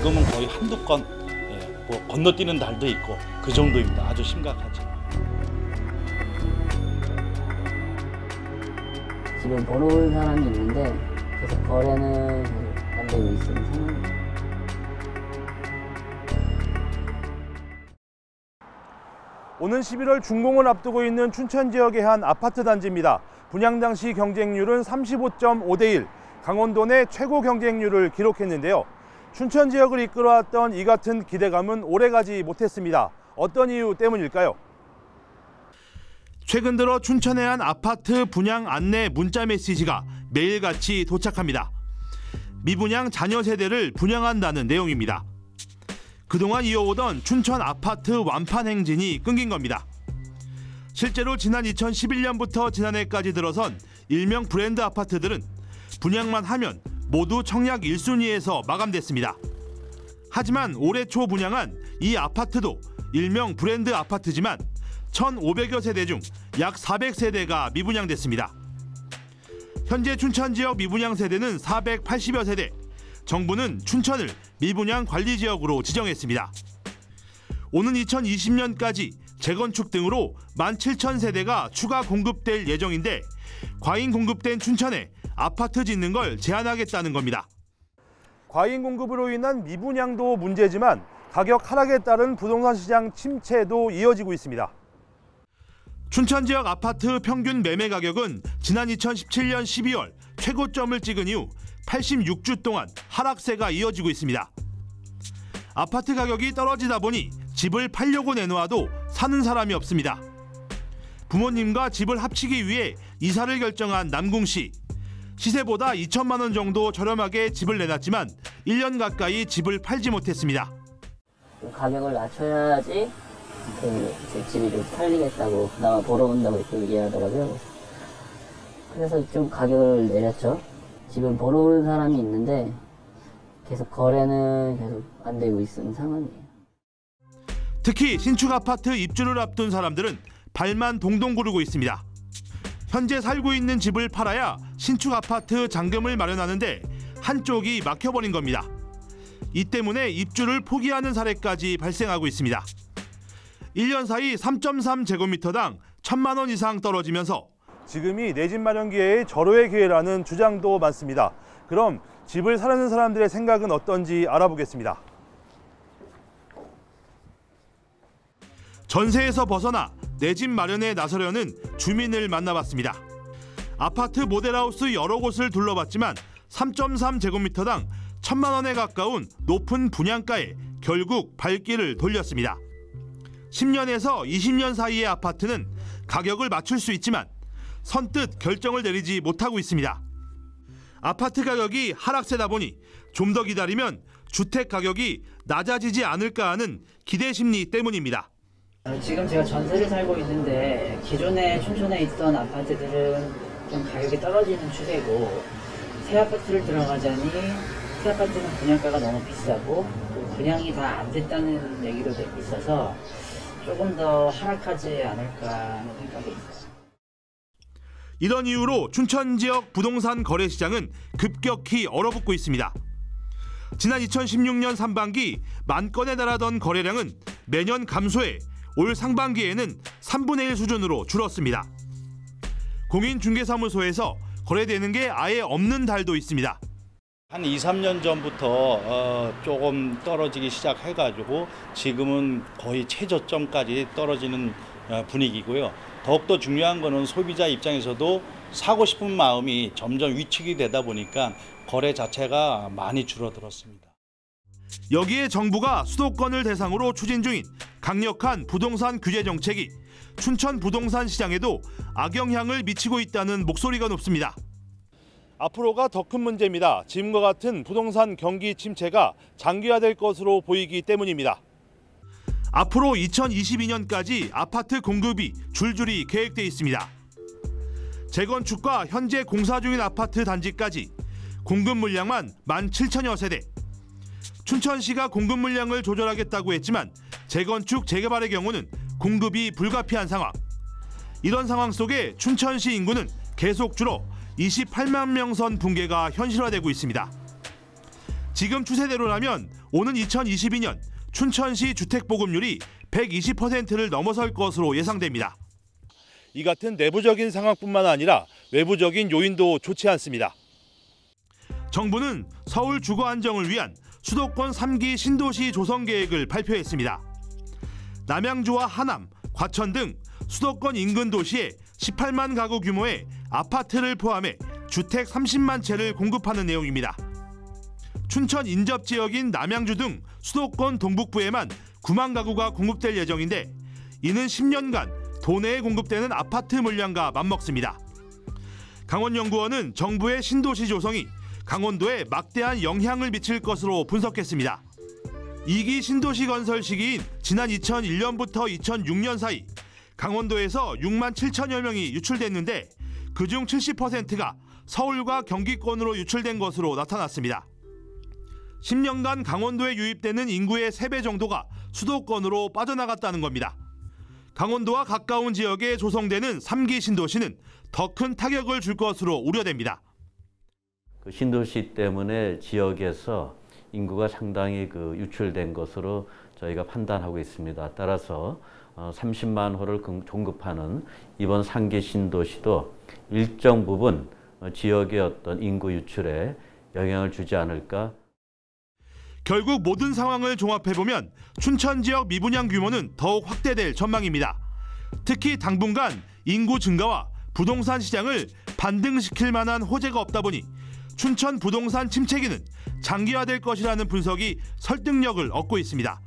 지금은 거의 한두 건 뭐 건너뛰는 달도 있고 그 정도입니다. 아주 심각하죠. 지금 보러 온 사람이 있는데 계속 거래는 계속 안 되고 있는 상황이에요. 오는 11월 준공을 앞두고 있는 춘천 지역의 한 아파트 단지입니다. 분양 당시 경쟁률은 35.5대 1, 강원도 내 최고 경쟁률을 기록했는데요. 춘천 지역을 이끌어왔던 이 같은 기대감은 오래가지 못했습니다. 어떤 이유 때문일까요? 최근 들어 춘천의 한 아파트 분양 안내 문자 메시지가 매일같이 도착합니다. 미분양 자녀 세대를 분양한다는 내용입니다. 그동안 이어오던 춘천 아파트 완판 행진이 끊긴 겁니다. 실제로 지난 2011년부터 지난해까지 들어선 일명 브랜드 아파트들은 분양만 하면 모두 청약 1순위에서 마감됐습니다. 하지만 올해 초 분양한 이 아파트도 일명 브랜드 아파트지만 1,500여 세대 중 약 400세대가 미분양됐습니다. 현재 춘천 지역 미분양 세대는 480여 세대, 정부는 춘천을 미분양 관리 지역으로 지정했습니다. 오는 2020년까지 재건축 등으로 17,000세대가 추가 공급될 예정인데 과잉 공급된 춘천에 아파트 짓는 걸 제한하겠다는 겁니다. 과잉 공급으로 인한 미분양도 문제지만 가격 하락에 따른 부동산 시장 침체도 이어지고 있습니다. 춘천 지역 아파트 평균 매매 가격은 지난 2017년 12월 최고점을 찍은 이후 86주 동안 하락세가 이어지고 있습니다. 아파트 가격이 떨어지다 보니 집을 팔려고 내놓아도 사는 사람이 없습니다. 부모님과 집을 합치기 위해 이사를 결정한 남궁씨. 시세보다 2천만 원 정도 저렴하게 집을 내놨지만 1년 가까이 집을 팔지 못했습니다. 가격을 낮춰야지 제 집이 좀 팔리겠다고 그나마 보러 온다고 이렇게 얘기하더라고요. 그래서 좀 가격을 내렸죠. 지금 보러 오는 사람이 있는데 계속 거래는 계속 안 되고 있는 상황이에요. 특히 신축 아파트 입주를 앞둔 사람들은 발만 동동 구르고 있습니다. 현재 살고 있는 집을 팔아야 신축 아파트 잔금을 마련하는데 한쪽이 막혀버린 겁니다. 이 때문에 입주를 포기하는 사례까지 발생하고 있습니다. 1년 사이 3.3제곱미터당 1,000만 원 이상 떨어지면서 지금이 내 집 마련 기회의 절호의 기회라는 주장도 많습니다. 그럼 집을 사려는 사람들의 생각은 어떤지 알아보겠습니다. 전세에서 벗어나 내 집 마련에 나서려는 주민을 만나봤습니다. 아파트 모델하우스 여러 곳을 둘러봤지만 3.3제곱미터당 1,000만 원에 가까운 높은 분양가에 결국 발길을 돌렸습니다. 10년에서 20년 사이의 아파트는 가격을 맞출 수 있지만 선뜻 결정을 내리지 못하고 있습니다. 아파트 가격이 하락세다 보니 좀 더 기다리면 주택 가격이 낮아지지 않을까 하는 기대 심리 때문입니다. 지금 제가 전세를 살고 있는데 기존에 춘천에 있던 아파트들은 좀 가격이 떨어지는 추세고 새 아파트를 들어가자니 새 아파트는 분양가가 너무 비싸고 또 분양이 다 안 됐다는 얘기도 듣고 있어서 조금 더 하락하지 않을까 하는 생각이 있어요. 이런 이유로 춘천 지역 부동산 거래 시장은 급격히 얼어붙고 있습니다. 지난 2016년 상반기 10,000건에 달하던 거래량은 매년 감소해 올 상반기에는 3분의 1 수준으로 줄었습니다. 공인중개사무소에서 거래되는 게 아예 없는 달도 있습니다. 한 2, 3년 전부터 조금 떨어지기 시작해가지고 지금은 거의 최저점까지 떨어지는 분위기고요. 더욱더 중요한 거는 소비자 입장에서도 사고 싶은 마음이 점점 위축이 되다 보니까 거래 자체가 많이 줄어들었습니다. 여기에 정부가 수도권을 대상으로 추진 중인 강력한 부동산 규제 정책이 춘천 부동산 시장에도 악영향을 미치고 있다는 목소리가 높습니다. 앞으로가 더 큰 문제입니다. 지금과 같은 부동산 경기 침체가 장기화될 것으로 보이기 때문입니다. 앞으로 2022년까지 아파트 공급이 줄줄이 계획돼 있습니다. 재건축과 현재 공사 중인 아파트 단지까지 공급 물량만 17,000여 세대. 춘천시가 공급 물량을 조절하겠다고 했지만 재건축, 재개발의 경우는 공급이 불가피한 상황. 이런 상황 속에 춘천시 인구는 계속 줄어 28만 명 선 붕괴가 현실화되고 있습니다. 지금 추세대로라면 오는 2022년 춘천시 주택 보급률이 120%를 넘어설 것으로 예상됩니다. 이 같은 내부적인 상황뿐만 아니라 외부적인 요인도 좋지 않습니다. 정부는 서울 주거 안정을 위한 수도권 3기 신도시 조성 계획을 발표했습니다. 남양주와 하남, 과천 등 수도권 인근 도시에 18만 가구 규모의 아파트를 포함해 주택 30만 채를 공급하는 내용입니다. 춘천 인접 지역인 남양주 등 수도권 동북부에만 9만 가구가 공급될 예정인데 이는 10년간 도내에 공급되는 아파트 물량과 맞먹습니다. 강원연구원은 정부의 신도시 조성이 강원도에 막대한 영향을 미칠 것으로 분석했습니다. 2기 신도시 건설 시기인 지난 2001년부터 2006년 사이 강원도에서 6만 7천여 명이 유출됐는데 그중 70%가 서울과 경기권으로 유출된 것으로 나타났습니다. 10년간 강원도에 유입되는 인구의 3배 정도가 수도권으로 빠져나갔다는 겁니다. 강원도와 가까운 지역에 조성되는 3기 신도시는 더 큰 타격을 줄 것으로 우려됩니다. 그 신도시 때문에 지역에서 인구가 상당히 유출된 것으로 저희가 판단하고 있습니다. 따라서 30만 호를 공급하는 이번 3기 신도시도 일정 부분 지역의 어떤 인구 유출에 영향을 주지 않을까. 결국 모든 상황을 종합해보면 춘천 지역 미분양 규모는 더욱 확대될 전망입니다. 특히 당분간 인구 증가와 부동산 시장을 반등시킬 만한 호재가 없다 보니 춘천 부동산 침체기는 장기화될 것이라는 분석이 설득력을 얻고 있습니다.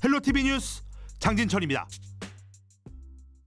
헬로티비 뉴스 장진철입니다.